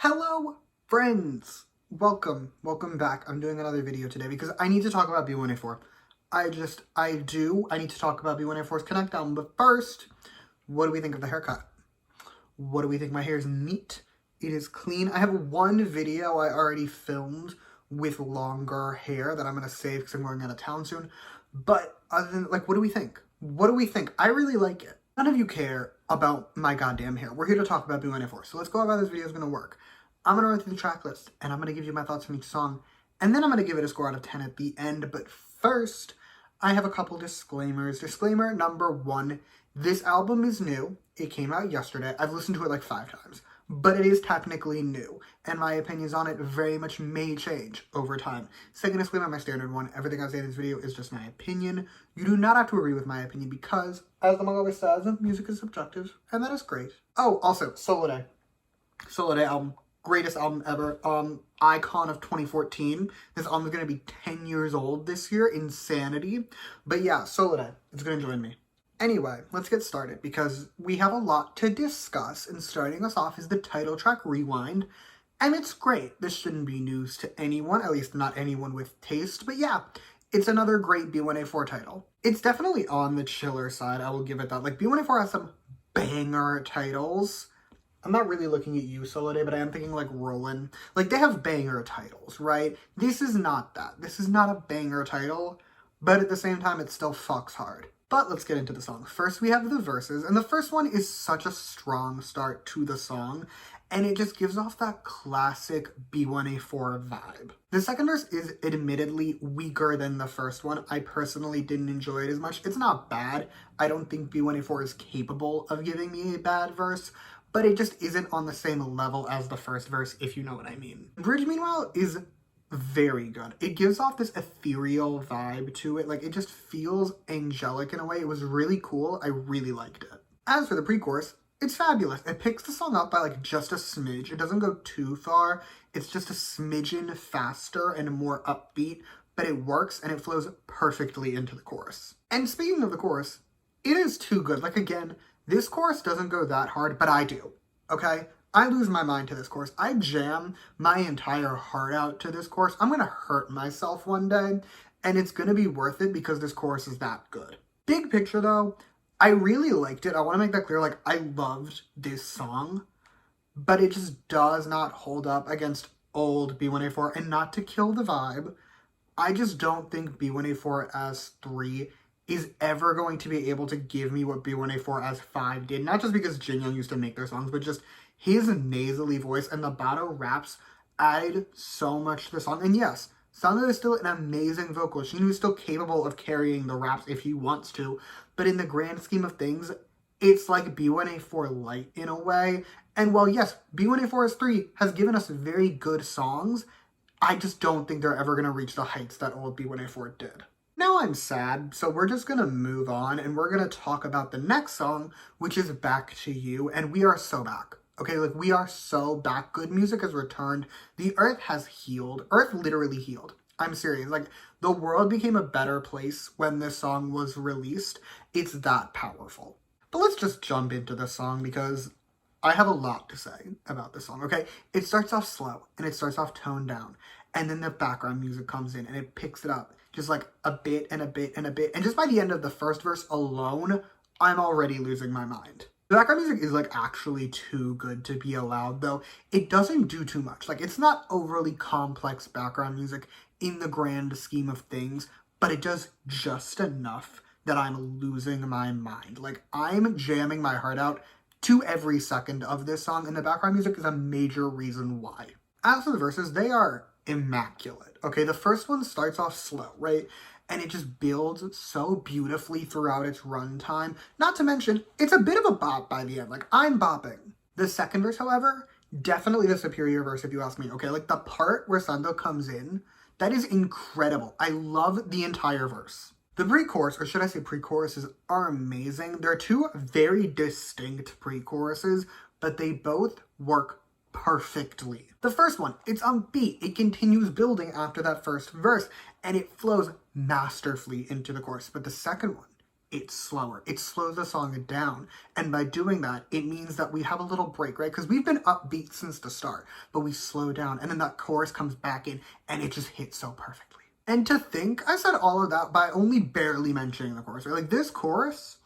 Hello, friends! Welcome back. I'm doing another video today because I need to talk about B1A4. I need to talk about B1A4's Connect album, but first, what do we think of the haircut? What do we think? My hair is neat. It is clean. I have one video I already filmed with longer hair that I'm going to save because I'm going out of town soon. But other than, what do we think? What do we think? I really like it. None of you care about my goddamn hair. We're here to talk about B1A4. So let's go over how this video is going to work. I'm going to run through the track list, and I'm going to give you my thoughts on each song, and then I'm going to give it a score out of 10 at the end. But first, I have a couple disclaimers. Disclaimer number one, this album is new. It came out yesterday. I've listened to it like 5 times, but it is technically new, and my opinions on it very much may change over time. Second disclaimer, my standard one, everything I say in this video is just my opinion. You do not have to agree with my opinion because, as the manga always says, music is subjective, and that is great. Oh, also, Solo Day. Solo Day album. Greatest album ever. Icon of 2014. This album is going to be 10 years old this year. Insanity. But yeah, Solo Day. It's going to join me. Anyway, let's get started because we have a lot to discuss, and starting us off is the title track, Rewind. And it's great. This shouldn't be news to anyone, at least not anyone with taste. But yeah, it's another great B1A4 title. It's definitely on the chiller side, I will give it that. Like, B1A4 has some banger titles. I'm not really looking at you, Solo Day, but I am thinking like Rollin'. Like, they have banger titles, right? This is not that. This is not a banger title, but at the same time, it still fucks hard. But let's get into the song. First, we have the verses, and the first one is such a strong start to the song, and it just gives off that classic B1A4 vibe. The second verse is admittedly weaker than the first one. I personally didn't enjoy it as much. It's not bad. I don't think B1A4 is capable of giving me a bad verse, but it just isn't on the same level as the first verse, if you know what I mean. Bridge, meanwhile, is very good. It gives off this ethereal vibe to it. Like, it just feels angelic in a way. It was really cool. I really liked it. As for the pre-chorus, it's fabulous. It picks the song up by like just a smidge. It doesn't go too far. It's just a smidgen faster and more upbeat, but it works and it flows perfectly into the chorus. And speaking of the chorus, it is too good. Like, again, this chorus doesn't go that hard, but I do, okay? I lose my mind to this chorus. I jam my entire heart out to this chorus. I'm gonna hurt myself one day, and it's gonna be worth it because this chorus is that good. Big picture though, I really liked it. I wanna make that clear, like, I loved this song, but it just does not hold up against old B1A4, and not to kill the vibe, I just don't think B1A4 as 3 is ever going to be able to give me what B1A4 as 5 did. Not just because Jin Young used to make their songs, but just his nasally voice and the battle raps added so much to the song. And yes, Sando is still an amazing vocalist. Shin is still capable of carrying the raps if he wants to. But in the grand scheme of things, it's like B1A4 light in a way. And while yes, B1A4 as 3 has given us very good songs, I just don't think they're ever going to reach the heights that old B1A4 did. Now I'm sad, so we're just gonna move on and we're gonna talk about the next song, which is Back to You, and we are so back. Okay, like, we are so back. Good music has returned. The earth has healed. Earth literally healed. I'm serious. Like, the world became a better place when this song was released. It's that powerful. But let's just jump into this song because I have a lot to say about this song, okay? It starts off slow and it starts off toned down, and then the background music comes in and it picks it up. Just like a bit and a bit and a bit. And just by the end of the first verse alone, I'm already losing my mind. The background music is like actually too good to be allowed, though. It doesn't do too much. Like, it's not overly complex background music in the grand scheme of things, but it does just enough that I'm losing my mind. Like, I'm jamming my heart out to every second of this song, and the background music is a major reason why. As for the verses, they are immaculate. Okay, the first one starts off slow, right? And it just builds so beautifully throughout its runtime. Not to mention, it's a bit of a bop by the end. Like, I'm bopping. The second verse, however, definitely the superior verse if you ask me. Okay, like, the part where Sando comes in, that is incredible. I love the entire verse. The pre-chorus, or should I say pre-choruses, are amazing. They're two very distinct pre-choruses, but they both work perfectly. The first one, it's upbeat. It continues building after that first verse, and it flows masterfully into the chorus. But the second one, it's slower. It slows the song down. And by doing that, it means that we have a little break, right? Because we've been upbeat since the start, but we slow down. And then that chorus comes back in and it just hits so perfectly. And to think I said all of that by only barely mentioning the chorus, right? Like this chorus,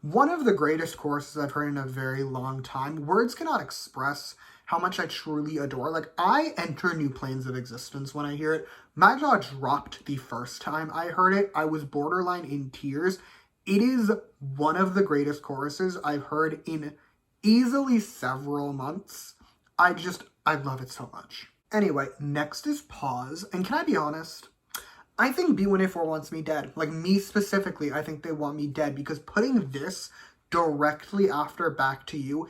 one of the greatest choruses I've heard in a very long time. Words cannot express how much I truly adore. Like, I enter new planes of existence when I hear it. My jaw dropped the first time I heard it. I was borderline in tears. It is one of the greatest choruses I've heard in easily several months. I love it so much. Anyway, next is Pause. And can I be honest? I think B1A4 wants me dead. Like, me specifically, I think they want me dead, because putting this directly after Back to You,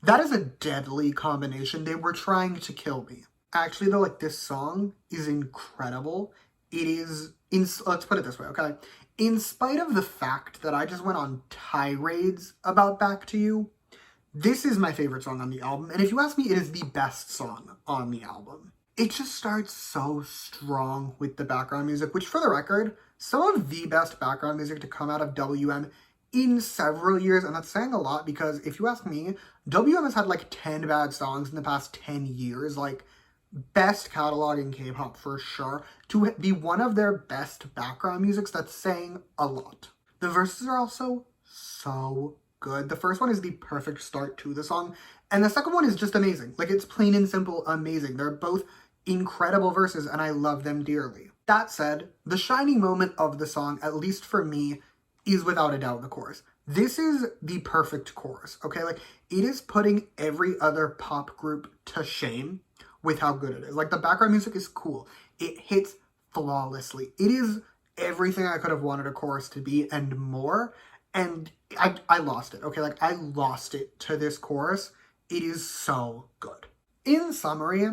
that is a deadly combination. They were trying to kill me. Actually, though, like, this song is incredible. It is, let's put it this way, okay? In spite of the fact that I just went on tirades about Back to You, this is my favorite song on the album. And if you ask me, it is the best song on the album. It just starts so strong with the background music, which, for the record, some of the best background music to come out of WM in several years, and that's saying a lot, because if you ask me, WM has had like 10 bad songs in the past 10 years, like best catalog in K-pop for sure. To be one of their best background musics, that's saying a lot. The verses are also so good. The first one is the perfect start to the song, and the second one is just amazing. Like, it's plain and simple amazing. They're both incredible verses, and I love them dearly. That said, the shining moment of the song, at least for me, is without a doubt the chorus. This is the perfect chorus, okay? Like, it is putting every other pop group to shame with how good it is. Like, the background music is cool. It hits flawlessly. It is everything I could have wanted a chorus to be and more, and I lost it, okay? Like, I lost it to this chorus. It is so good. In summary,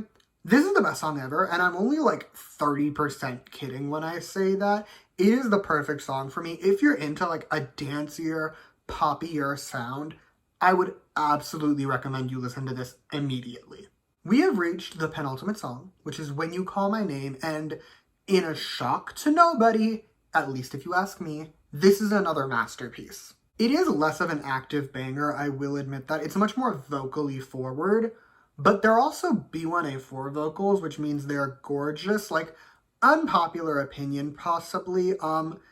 this is the best song ever, and I'm only like 30% kidding when I say that. It is the perfect song for me. If you're into like a dancier, poppier sound, I would absolutely recommend you listen to this immediately. We have reached the penultimate song, which is When You Call My Name, and in a shock to nobody, at least if you ask me, this is another masterpiece. It is less of an active banger, I will admit that. It's much more vocally forward, but they're also B1A4 vocals, which means they're gorgeous. Like, unpopular opinion, possibly.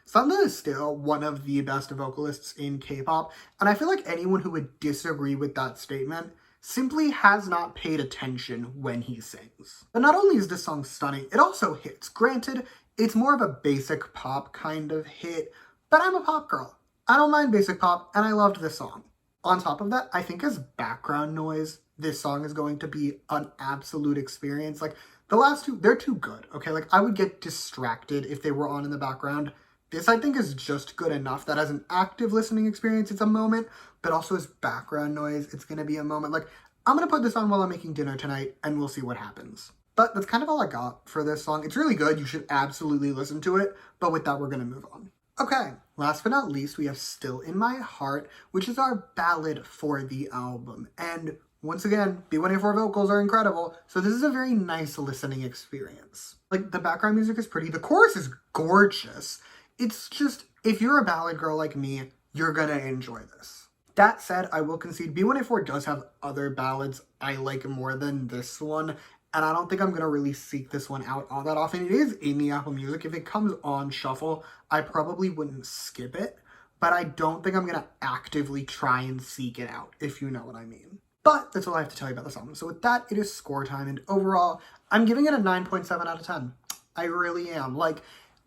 Sunda is still one of the best vocalists in K-pop, and I feel like anyone who would disagree with that statement simply has not paid attention when he sings. But not only is this song stunning, it also hits. Granted, it's more of a basic pop kind of hit, but I'm a pop girl. I don't mind basic pop, and I loved this song. On top of that, I think as background noise, this song is going to be an absolute experience. Like, the last two, they're too good, okay? Like, I would get distracted if they were on in the background. This, I think, is just good enough that as an active listening experience, it's a moment, but also as background noise, it's gonna be a moment. Like, I'm gonna put this on while I'm making dinner tonight, and we'll see what happens. But that's kind of all I got for this song. It's really good. You should absolutely listen to it. But with that, we're gonna move on. Okay, last but not least, we have Still in My Heart, which is our ballad for the album. And once again, B1A4 vocals are incredible, so this is a very nice listening experience. Like, the background music is pretty, the chorus is gorgeous. It's just, if you're a ballad girl like me, you're gonna enjoy this. That said, I will concede B1A4 does have other ballads I like more than this one, and I don't think I'm gonna really seek this one out all that often. It is in the Apple Music. If it comes on shuffle, I probably wouldn't skip it, but I don't think I'm gonna actively try and seek it out, if you know what I mean. But that's all I have to tell you about this album. So with that, it is score time, and overall, I'm giving it a 9.7 out of 10. I really am. Like,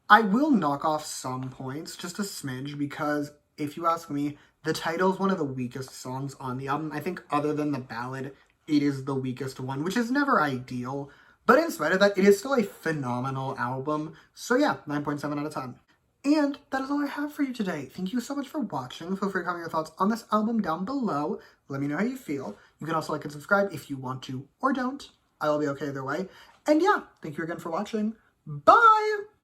I will knock off some points, just a smidge, because if you ask me, the title is one of the weakest songs on the album. I think other than the ballad, it is the weakest one, which is never ideal. But in spite of that, it is still a phenomenal album. So yeah, 9.7 out of 10. And that is all I have for you today. Thank you so much for watching. Feel free to comment your thoughts on this album down below. Let me know how you feel. You can also like and subscribe if you want to or don't. I will be okay either way. And yeah, thank you again for watching. Bye!